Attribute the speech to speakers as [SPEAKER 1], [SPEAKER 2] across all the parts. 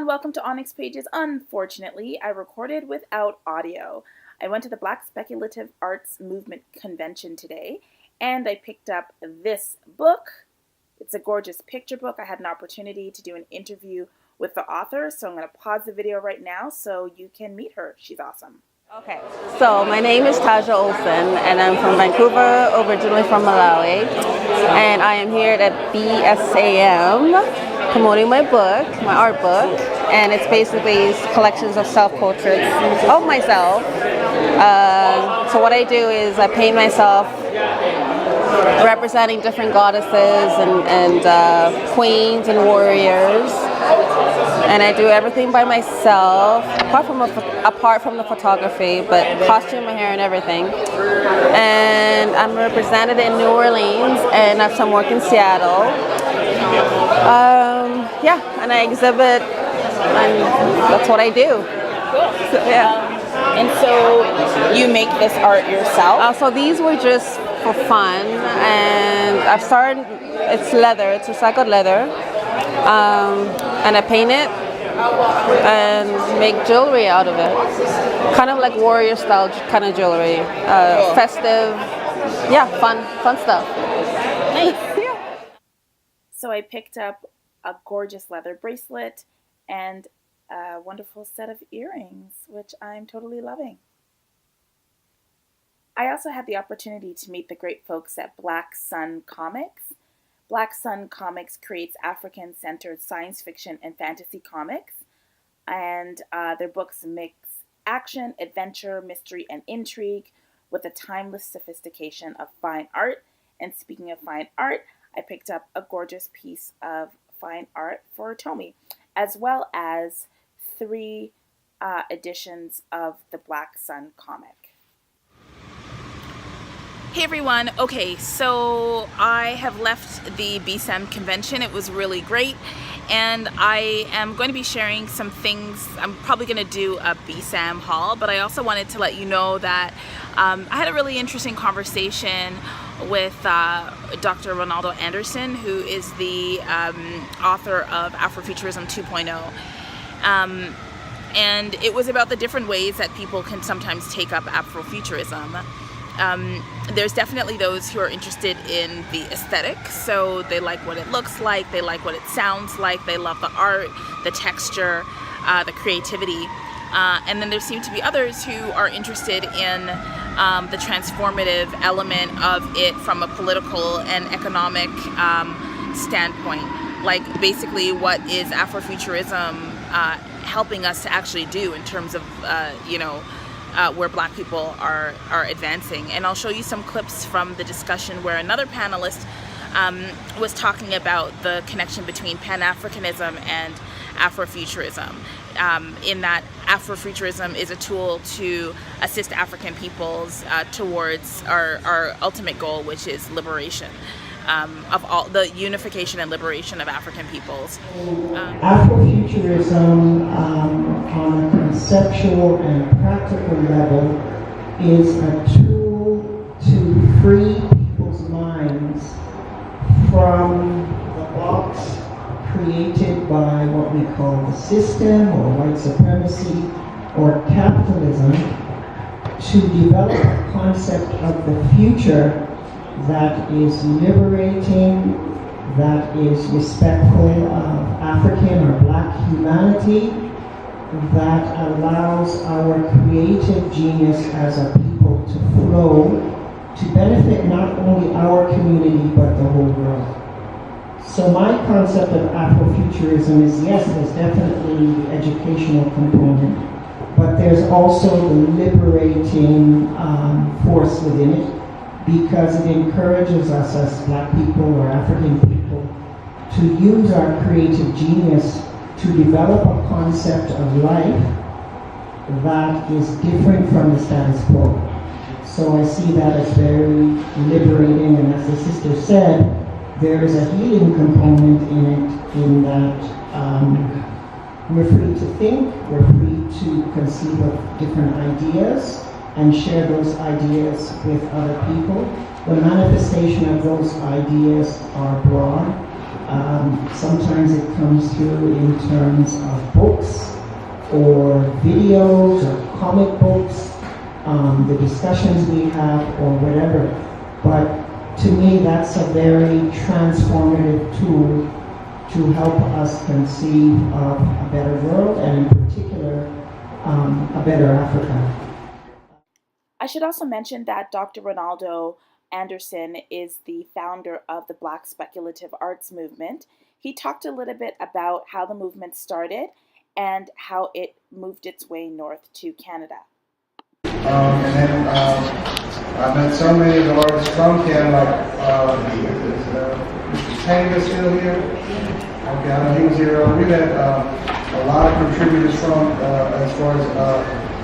[SPEAKER 1] welcome to Onyx Pages. Unfortunately, I recorded without audio. I went to the Black Speculative Arts Movement Convention today, and I picked up this book. It's a gorgeous picture book. I had an opportunity to do an interview with the author, so I'm going to pause the video right now so you can meet her. She's awesome.
[SPEAKER 2] Okay, so my name is Taja Olsen, and I'm from Vancouver, originally from Malawi, and I am here at BSAM promoting my book, my art book, and it's basically collections of self-portraits of myself. So what I do is I paint myself representing different goddesses and queens and warriors. And I do everything by myself, apart from the photography, but costume, my hair, and everything. And I'm represented in New Orleans, and I have some work in Seattle. And I exhibit, and that's what I do.
[SPEAKER 1] Cool. And so you make this art yourself?
[SPEAKER 2] So these were just for fun, and I've started. It's leather. It's recycled leather. And I paint it and make jewelry out of it, kind of like warrior style kind of jewelry,
[SPEAKER 1] cool.
[SPEAKER 2] Festive, fun stuff.
[SPEAKER 1] Nice. Yeah. So I picked up a gorgeous leather bracelet and a wonderful set of earrings, which I'm totally loving. I also had the opportunity to meet the great folks at Black Sun Comics. Black Sun Comics creates African-centered science fiction and fantasy comics, and their books mix action, adventure, mystery, and intrigue with the timeless sophistication of fine art. And speaking of fine art, I picked up a gorgeous piece of fine art for Tomi, as well as 3 editions of the Black Sun comic. Hey everyone, okay, so I have left the BSAM convention. It was really great, and I am going to be sharing some things. I'm probably going to do a BSAM haul, but I also wanted to let you know that I had a really interesting conversation with Dr. Ronaldo Anderson, who is the author of Afrofuturism 2.0. And it was about the different ways that people can sometimes take up Afrofuturism. There's definitely those who are interested in the aesthetic, so they like what it looks like, they like what it sounds like, they love the art, the texture, the creativity. And then there seem to be others who are interested in the transformative element of it from a political and economic standpoint. Like basically what is Afrofuturism helping us to actually do in terms of, where Black people are advancing. And I'll show you some clips from the discussion where another panelist was talking about the connection between Pan-Africanism and Afrofuturism, in that Afrofuturism is a tool to assist African peoples towards our ultimate goal, which is liberation. Of all the unification and liberation of African peoples.
[SPEAKER 3] Afrofuturism on a conceptual and practical level is a tool to free people's minds from the box created by what we call the system or white supremacy or capitalism, to develop a concept of the future that is liberating, that is respectful of African or Black humanity, that allows our creative genius as a people to flow, to benefit not only our community but the whole world. So my concept of Afrofuturism is, yes, there's definitely the educational component, but there's also the liberating force within it, because it encourages us as Black people or African people to use our creative genius to develop a concept of life that is different from the status quo. So I see that as very liberating, and as the sister said, there is a healing component in it, in that we're free to think, we're free to conceive of different ideas, and share those ideas with other people. The manifestation of those ideas are broad, Sometimes it comes through in terms of books or videos or comic books, the discussions we have or whatever. But to me, that's a very transformative tool to help us conceive of a better world and in particular, a better Africa.
[SPEAKER 1] I should also mention that Dr. Ronaldo Anderson is the founder of the Black Speculative Arts Movement. He talked a little bit about how the movement started and how it moved its way north to Canada.
[SPEAKER 4] And then I met so many of the artists from Canada, is Tanga still here? Okay, I know he was here. We met a lot of contributors from, as far as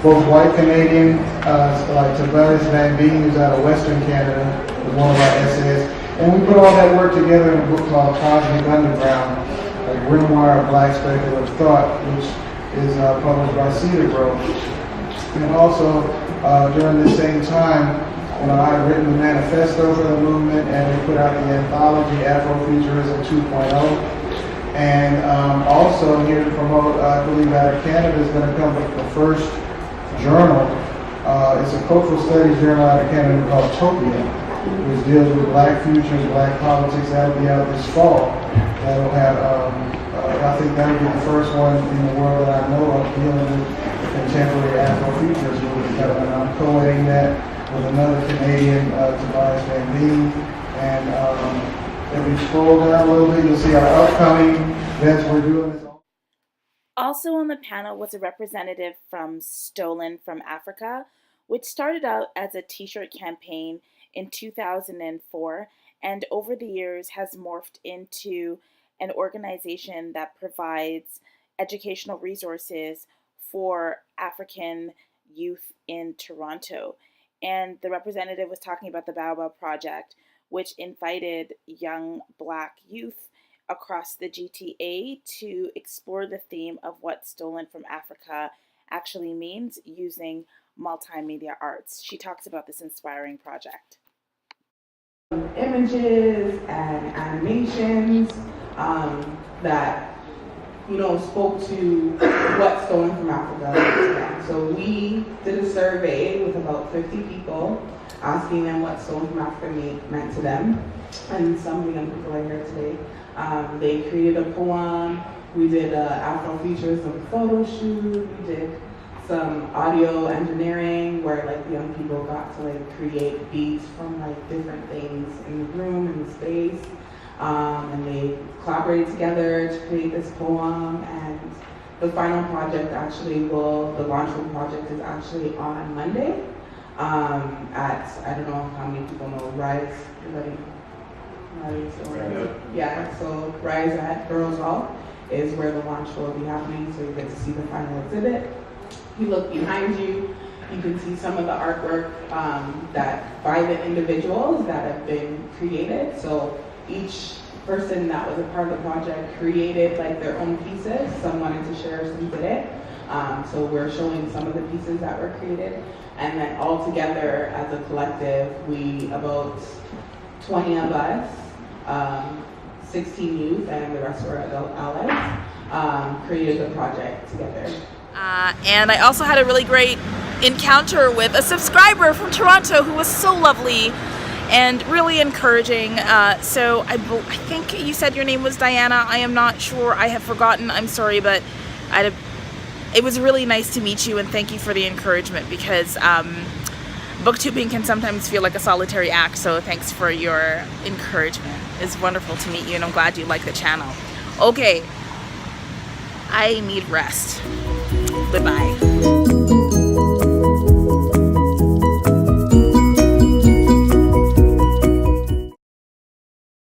[SPEAKER 4] both white Canadian, like Tavares Van Veen, who's out of Western Canada, was one of our essays. And we put all that work together in a book called Cosmic Underground, a grimoire of Black speculative thought, which is published by Cedar Grove. And also, during this same time, I had written the manifesto for the movement, and we put out the anthology Afrofuturism 2.0. And also here to promote, I believe out of Canada is going to come the first journal. It's a cultural studies journal out of Canada called Topia, which deals with Black futures, Black politics. That'll be out this fall. That'll have, I think that'll be the first one in the world that I know of dealing with contemporary Afrofuturism. And I'm co-editing that with another Canadian, Tobias Van Veen. And if we scroll down a little bit, you'll see our upcoming events we're doing.
[SPEAKER 1] Also on the panel was a representative from Stolen from Africa, which started out as a t-shirt campaign in 2004 and over the years has morphed into an organization that provides educational resources for African youth in Toronto. And the representative was talking about the Baobab Project, which invited young Black youth across the GTA to explore the theme of what Stolen from Africa actually means using multimedia arts. She talks about this inspiring project.
[SPEAKER 5] Images and animations that spoke to what Stolen from Africa meant. So we did a survey with about 50 people, asking them what Stolen from Africa meant to them, and some of the young people are here today. They created a poem. We did an Afrofuturism photo shoot. We did some audio engineering where the young people got to create beats from different things in the room, in the space. And they collaborated together to create this poem, and the final project the launch of the project is actually on Monday at, I don't know how many people know, Rise, so Rise at Burroughs Hall is where the launch will be happening, so you get to see the final exhibit. If you look behind you, you can see some of the artwork that by the individuals that have been created. So each person that was a part of the project created their own pieces. Some wanted to share, some didn't. So we're showing some of the pieces that were created. And then all together as a collective, about 20 of us, 16 youth, and the rest were adult allies, created the project together.
[SPEAKER 1] And I also had a really great encounter with a subscriber from Toronto who was so lovely and really encouraging. So I think you said your name was Diana. I am not sure. I have forgotten. I'm sorry, but it was really nice to meet you, and thank you for the encouragement, because booktubing can sometimes feel like a solitary act, so thanks for your encouragement. It's wonderful to meet you, and I'm glad you like the channel. Okay, I need rest. Goodbye.